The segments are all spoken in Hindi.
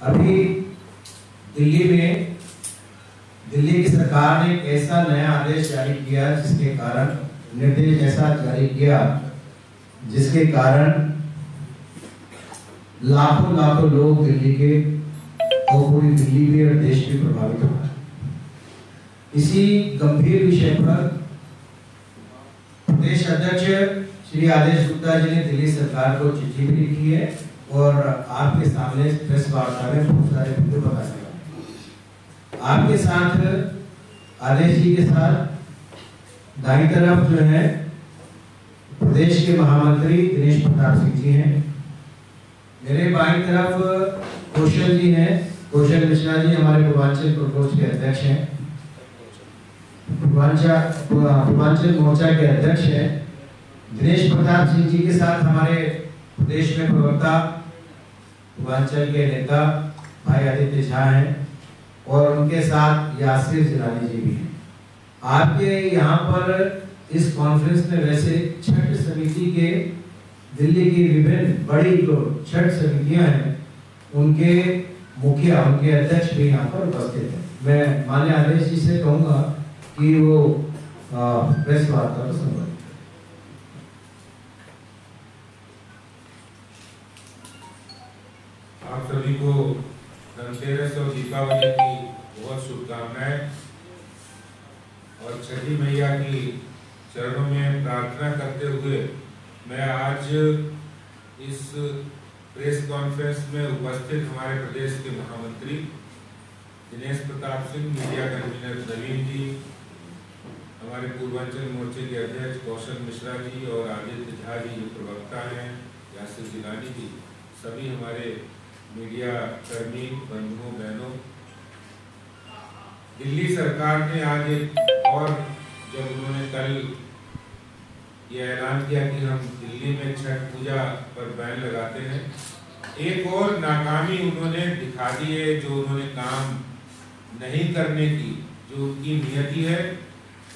अभी दिल्ली में दिल्ली की सरकार ने एक ऐसा नया आदेश जारी किया जिसके कारण निर्देश ऐसा जारी किया जिसके कारण लाखों लाखों लोग दिल्ली के और पूरी दिल्ली भी और देश भी प्रभावित हुआ। इसी गंभीर विषय पर प्रदेश अध्यक्ष श्री आदेश गुप्ता जी ने दिल्ली सरकार को चिट्ठी भी लिखी है और आपके सामने प्रेस वार्ता में बहुत सारे वीडियो बताए गए। आपके साथ आदेश जी के साथ दाईं तरफ जो है प्रदेश के महामंत्री दिनेश प्रताप सिंह जी हैं। मेरे बाईं तरफ कौशल जी हैं, कौशल मिश्रा जी हमारे पूर्वांचल प्रकोष्ठ के अध्यक्ष हैं, पूर्वांचल मोर्चा के अध्यक्ष हैं। दिनेश प्रताप सिंह जी के साथ हमारे प्रदेश में प्रवक्ता पूर्वांचल के नेता भाई आदित्य झा हैं और उनके साथ यासिर जिलानी जी भी हैं। आपके यहाँ पर इस कॉन्फ्रेंस में वैसे छठ समिति के दिल्ली की विभिन्न बड़ी जो छठ समितियां हैं उनके मुखिया उनके अध्यक्ष भी यहाँ पर उपस्थित हैं। मैं माननीय आदेश जी से कहूँगा कि वो प्रेस वार्ता को संबोधित। आप सभी को धनतेरस और दीपावली की बहुत शुभकामनाएं और छठी मैया की चरणों में प्रार्थना करते हुए मैं आज इस प्रेस कॉन्फ्रेंस में उपस्थित हमारे प्रदेश के महामंत्री दिनेश प्रताप सिंह, मीडिया कन्वीनर नवीन जी, हमारे पूर्वांचल मोर्चे के अध्यक्ष कौशल मिश्रा जी और आदित्य झा जी जो प्रवक्ता हैं, यासिर जिलानी जी, सभी हमारे मीडिया कर्मी बंधुओं बहनों, दिल्ली सरकार ने आज एक और जब उन्होंने कल ये ऐलान किया कि हम दिल्ली में छठ पूजा पर बैन लगाते हैं, एक और नाकामी उन्होंने दिखा दी है। जो उन्होंने काम नहीं करने की जो उनकी नियति है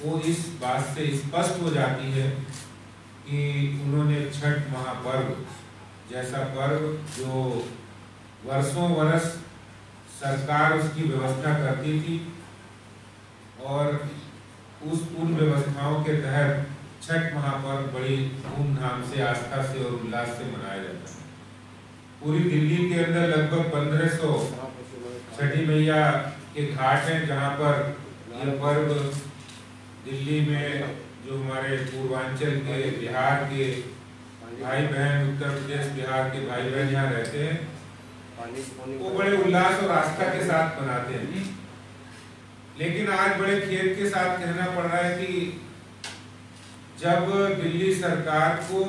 वो इस बात से स्पष्ट हो जाती है कि उन्होंने छठ महापर्व जैसा पर्व जो वर्षों वर्ष सरकार उसकी व्यवस्था करती थी और उन व्यवस्थाओं के तहत छठ महापर्व बड़ी धूमधाम से आस्था से और उल्लास से मनाया जाता है। पूरी दिल्ली के अंदर लगभग 1500 छठी मैया के घाट हैं जहां पर यह पर्व दिल्ली में जो हमारे पूर्वांचल के बिहार के भाई बहन, उत्तर प्रदेश बिहार के भाई बहन यहाँ रहते हैं वो बड़े उल्लास और आस्था के साथ मनाते हैं। लेकिन आज बड़े खेद के साथ कहना पड़ रहा है कि जब दिल्ली सरकार को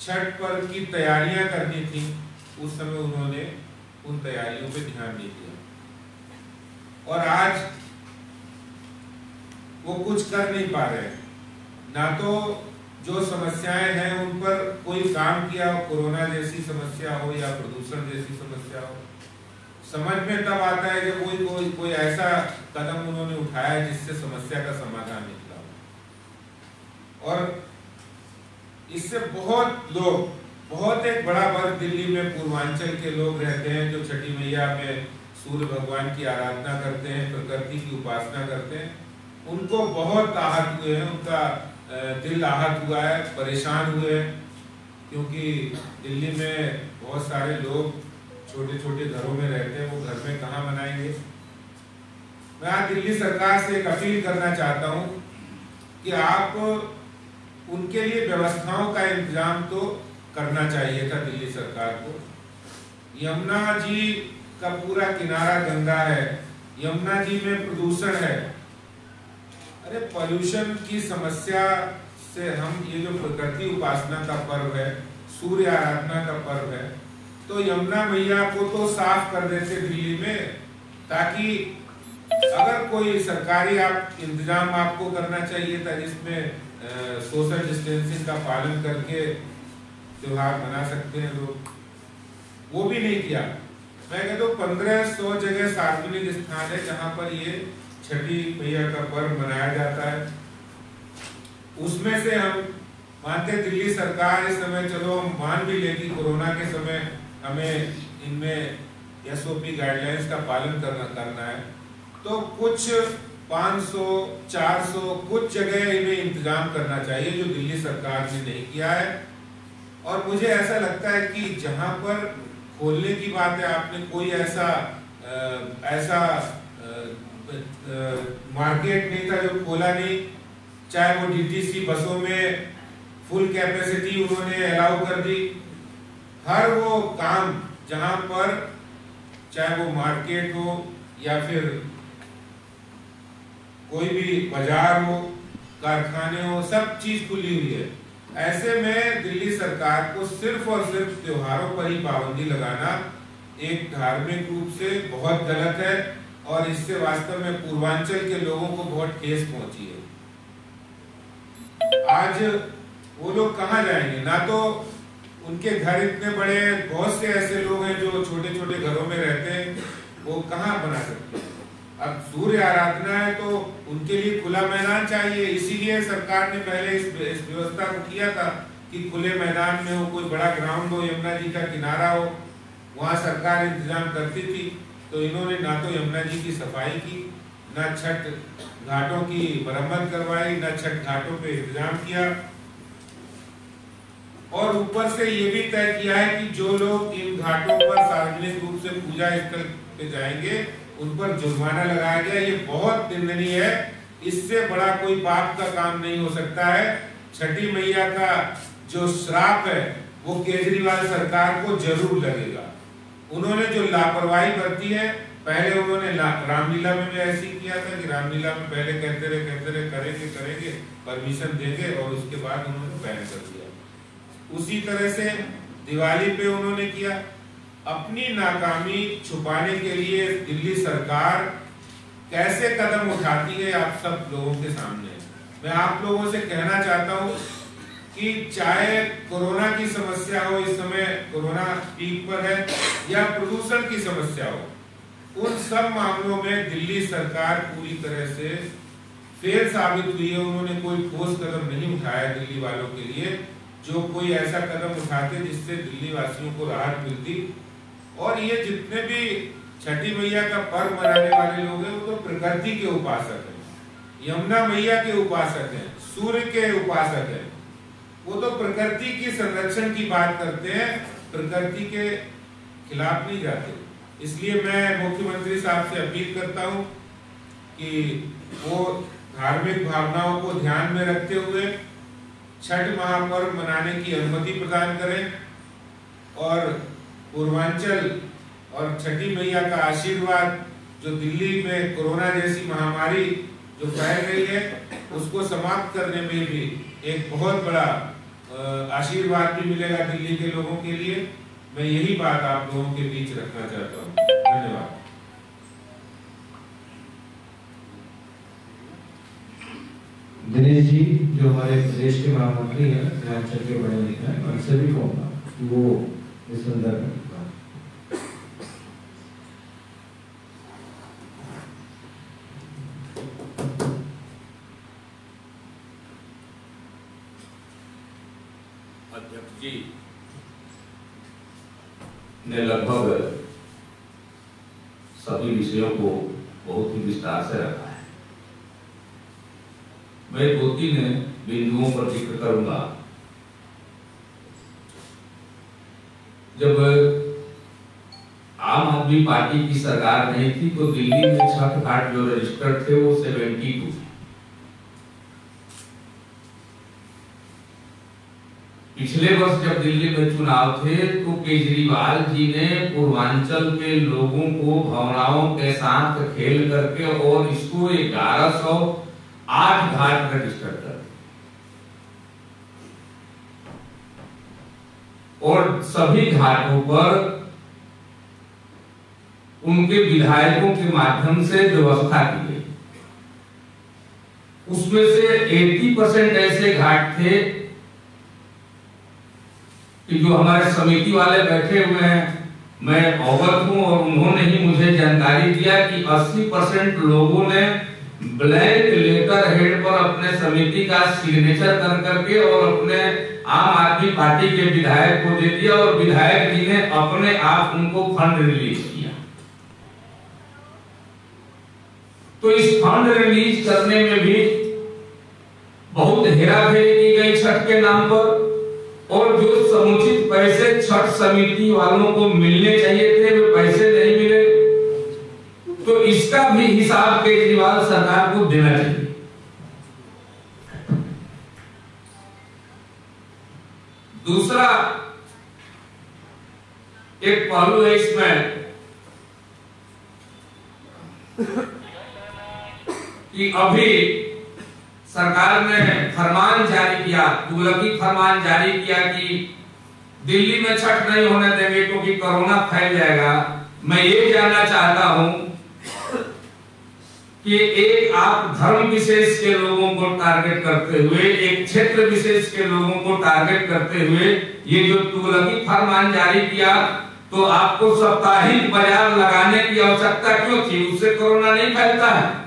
छठ पर्व की तैयारियां करनी थी उस समय उन्होंने उन तैयारियों पे ध्यान नहीं दिया और आज वो कुछ कर नहीं पा रहे हैं। ना तो जो समस्याएं हैं उन पर कोई काम किया, कोरोना जैसी समस्या हो या प्रदूषण जैसी समस्या हो, समझ में तब आता है जब कोई ऐसा कदम उन्होंने उठाया जिससे समस्या का समाधान निकला। और इससे बहुत एक बड़ा वर्ग दिल्ली में पूर्वांचल के लोग रहते हैं जो छठी मैया में सूर्य भगवान की आराधना करते हैं, प्रकृति की उपासना करते हैं। उनको बहुत आहत हुए हैं, उनका दिल आहत हुआ है, परेशान हुए हैं क्योंकि दिल्ली में बहुत सारे लोग छोटे छोटे घरों में रहते हैं, वो घर में कहाँ मनाएंगे। मैं आज दिल्ली सरकार से एक अपील करना चाहता हूँ कि आप उनके लिए व्यवस्थाओं का इंतजाम तो करना चाहिए था दिल्ली सरकार को। यमुना जी का पूरा किनारा गंगा है, यमुना जी में प्रदूषण है। अरे पॉल्यूशन की समस्या से हम ये जो प्रकृति उपासना का पर्व है, सूर्य आराधना का पर्व है, तो यमुना मैया को तो साफ कर देते दिल्ली में, ताकि अगर कोई सरकारी इंतजाम आपको करना चाहिए था जिसमें सोशल डिस्टेंसिंग का पालन करके त्योहार मना सकते हैं लोग, वो भी नहीं किया। मैं कहता हूँ 1500 जगह सार्वजनिक स्थान है जहां पर ये छठी मैया का पर्व मनाया जाता है। उसमें से हम मानते दिल्ली सरकार इस समय, चलो हम मान भी लेगी कोरोना के समय हमें इनमें SOP गाइडलाइंस का पालन करना है, तो कुछ 500, 400 कुछ जगह इन्हें इंतजाम करना चाहिए जो दिल्ली सरकार ने नहीं किया है। और मुझे ऐसा लगता है कि जहां पर खोलने की बात है, आपने कोई ऐसा मार्केट नहीं था जो खोला नहीं, चाहे वो DTC बसों में फुल कैपेसिटी उन्होंने अलाउ कर दी। हर वो काम जहां पर चाहे वो मार्केट हो या फिर कोई भी बाजार हो, कारखाने हो, सब चीज खुली हुई है। ऐसे में दिल्ली सरकार को सिर्फ और सिर्फ त्योहारों पर ही पाबंदी लगाना एक धार्मिक रूप से बहुत गलत है और इससे वास्तव में पूर्वांचल के लोगों को बहुत ठेस पहुंची है। आज वो लोग कहाँ जाएंगे? ना तो उनके घर इतने बड़े, बहुत से ऐसे लोग हैं जो छोटे छोटे घरों में रहते हैं, वो कहाँ बना सकते हैं? अब सूर्य आराधना है तो उनके लिए खुला मैदान चाहिए। इसीलिए सरकार ने पहले इस व्यवस्था को किया था कि खुले मैदान में हो, कोई बड़ा ग्राउंड हो, यमुना जी का किनारा हो, वहाँ सरकार इंतजाम करती थी। तो इन्होंने ना तो यमुना जी की सफाई की, ना छठ घाटों की मरम्मत करवाई, ना छठ घाटों पे इंतजाम किया, और ऊपर से ये भी तय किया है कि जो लोग इन घाटों पर सार्वजनिक रूप से पूजा स्थल पे जाएंगे उन पर जुर्माना लगाया गया। ये बहुत निंदनीय है। इससे बड़ा कोई पाप का काम नहीं हो सकता है। छठी मैया का जो श्राप है वो केजरीवाल सरकार को जरूर लगेगा। उन्होंने जो लापरवाही बरती है, पहले उन्होंने रामलीला में भी ऐसी किया था कि रामलीला में पहले कहते रहे करेंगे परमिशन देंगे, और उसके बाद उन्होंने बैन कर दिया। उसी तरह से दिवाली पे उन्होंने किया। अपनी नाकामी छुपाने के लिए दिल्ली सरकार कैसे कदम उठाती है आप सब लोगों के सामने। मैं आप लोगों से कहना चाहता हूं कि चाहे कोरोना की समस्या हो, इस समय कोरोना पीक पर है, या प्रदूषण की समस्या हो, उन सब मामलों में दिल्ली सरकार पूरी तरह से फेल साबित हुई है। उन्होंने कोई ठोस कदम नहीं उठाया दिल्ली वालों के लिए, जो कोई ऐसा कदम उठाते जिससे दिल्ली वासियों को राहत मिलती। और ये जितने भी छठी मैया का पर्व मनाने वाले लोग हैं, वो तो प्रकृति के उपासक हैं, यमुना मैया के उपासक हैं, सूर्य के उपासक हैं। वो तो प्रकृति की संरक्षण की बात करते हैं, प्रकृति के खिलाफ नहीं जाते। इसलिए मैं मुख्यमंत्री साहब से अपील करता हूं कि वो धार्मिक भावनाओं को ध्यान में रखते हुए छठ महापर्व मनाने की अनुमति प्रदान करें, और पूर्वांचल और छठी मैया का आशीर्वाद जो दिल्ली में कोरोना जैसी महामारी जो फैल रही है उसको समाप्त करने में भी एक बहुत बड़ा आशीर्वाद भी मिलेगा दिल्ली के लोगों के लिए। मैं यही बात आप लोगों के बीच रखना चाहता हूँ। धन्यवाद। दिनेश जी जो हमारे प्रदेश के महामंत्री हैं, पूर्वांचल के बड़े नेता हैं, उनसे भी कहूँगा वो इस संदर्भ में अध्यक्ष जी ने लगभग सभी विषयों को बहुत ही विस्तार से रखा है। मैं 2-3 बिंदुओं पर जिक्र करूंगा। जब आम आदमी पार्टी की सरकार नहीं थी तो दिल्ली में छठ घाट जो रजिस्टर्ड थे वो 72। पिछले वर्ष जब दिल्ली में चुनाव थे तो केजरीवाल जी ने पूर्वांचल के लोगों को भावनाओं के साथ खेल करके और इसको 1108 घाट रजिस्टर कर, और सभी घाटों पर उनके विधायकों के माध्यम से व्यवस्था की गई। उसमें से 80% ऐसे घाट थे कि जो हमारे समिति वाले बैठे हुए हैं, मैं अवगत हूं, और उन्होंने ही मुझे जानकारी दिया कि 80% लोगों ने ब्लैंक लेटर हेड पर अपने समिति का सिग्नेचर कर करके और अपने आम आदमी पार्टी के विधायक को दे दिया, और विधायक जी ने अपने आप उनको फंड रिलीज किया। तो इस फंड रिलीज करने में भी बहुत हेराफेरी की गई छठ के नाम पर, और जो समुचित पैसे छठ समिति वालों को मिलने चाहिए थे वे पैसे नहीं मिले। तो इसका भी हिसाब केजरीवाल सरकार को देना चाहिए। दूसरा एक पहलू है इसमें कि अभी सरकार ने फरमान जारी किया, तुगलकी फरमान जारी किया कि दिल्ली में छठ नहीं होने देंगे क्योंकि कोरोना फैल जाएगा। मैं ये जानना चाहता हूं कि एक आप धर्म विशेष के लोगों को टारगेट करते हुए, एक क्षेत्र विशेष के लोगों को टारगेट करते हुए ये जो तुगलकी फरमान जारी किया, तो आपको साप्ताहिक बाजार लगाने की आवश्यकता क्यों थी? उससे कोरोना नहीं फैलता है।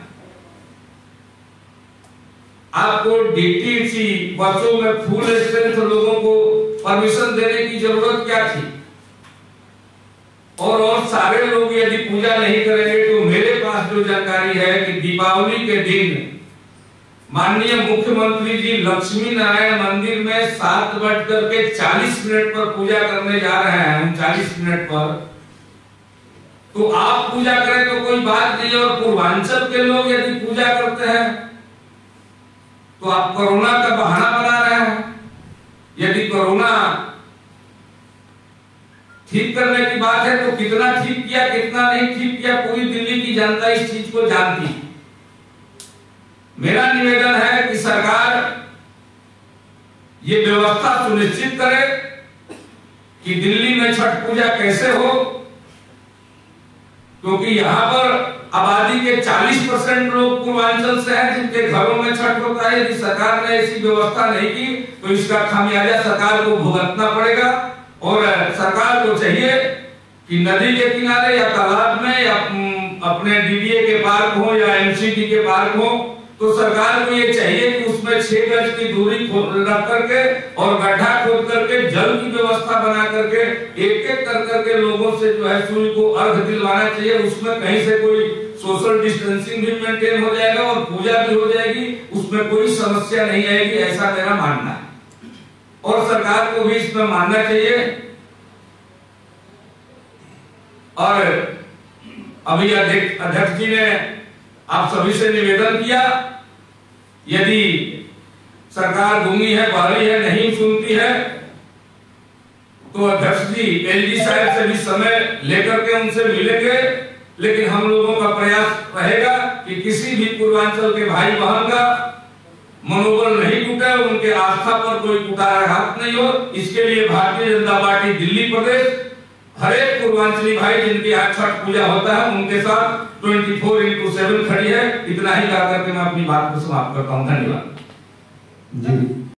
आपको डीटीसी बसों में फुल स्ट्रेंथ लोगों को परमिशन देने की जरूरत क्या थी? और सारे लोग यदि पूजा नहीं करेंगे, तो मेरे पास जो जानकारी है कि दीपावली के दिन माननीय मुख्यमंत्री जी लक्ष्मी नारायण मंदिर में 7:40 पर पूजा करने जा रहे हैं, 39 पर। तो आप पूजा करें तो कोई बात नहीं, और पूर्वांचल के लोग यदि पूजा करते हैं तो आप कोरोना का बहाना बना रहे हैं। यदि कोरोना ठीक करने की बात है तो कितना ठीक किया, कितना नहीं ठीक किया, पूरी दिल्ली की जनता इस चीज को जानती। मेरा निवेदन है कि सरकार ये व्यवस्था सुनिश्चित करे कि दिल्ली में छठ पूजा कैसे हो, क्योंकि यहाँ पर आबादी के 40% लोग पूर्वांचल से हैं जिनके घरों में छठ होता है। यदि सरकार ने ऐसी व्यवस्था नहीं की तो इसका खामियाजा सरकार को भुगतना पड़ेगा। और सरकार को चाहिए कि नदी के किनारे या तालाब में या अपने डीडीए के पार्क हो या एमसीडी के पार्क हो, तो सरकार को ये चाहिए कि उसमें 6 गज की दूरी रख करके और गड्ढा खोद करके जल की व्यवस्था बना करके एक एक कर करके लोगों से जो है सूर्य को अर्घ दिलवाना चाहिए। उसमें कहीं से कोई सोशल डिस्टेंसिंग भी मेंटेन हो जाएगा और पूजा भी हो जाएगी, उसमें कोई समस्या नहीं आएगी, ऐसा मेरा मानना है। और सरकार को भी इसमें मानना चाहिए। और अभी अध्यक्ष जी ने आप सभी से निवेदन किया, यदि सरकार गूंगी है, बहरी है, नहीं सुनती है, तो अध्यक्ष जी एलजी साहब से भी समय लेकर के उनसे मिलेंगे। लेकिन हम लोगों का प्रयास रहेगा कि किसी भी पूर्वांचल के भाई बहन का मनोबल नहीं टूटे, उनके आस्था पर कोई कुठाराघात नहीं हो। इसके लिए भारतीय जनता पार्टी दिल्ली प्रदेश हर एक पूर्वांचली भाई जिनके यहाँ छठ पूजा होता है उनके साथ 24/7 खड़ी है। इतना ही कह करके मैं अपनी बात को समाप्त करता हूँ। धन्यवाद जी।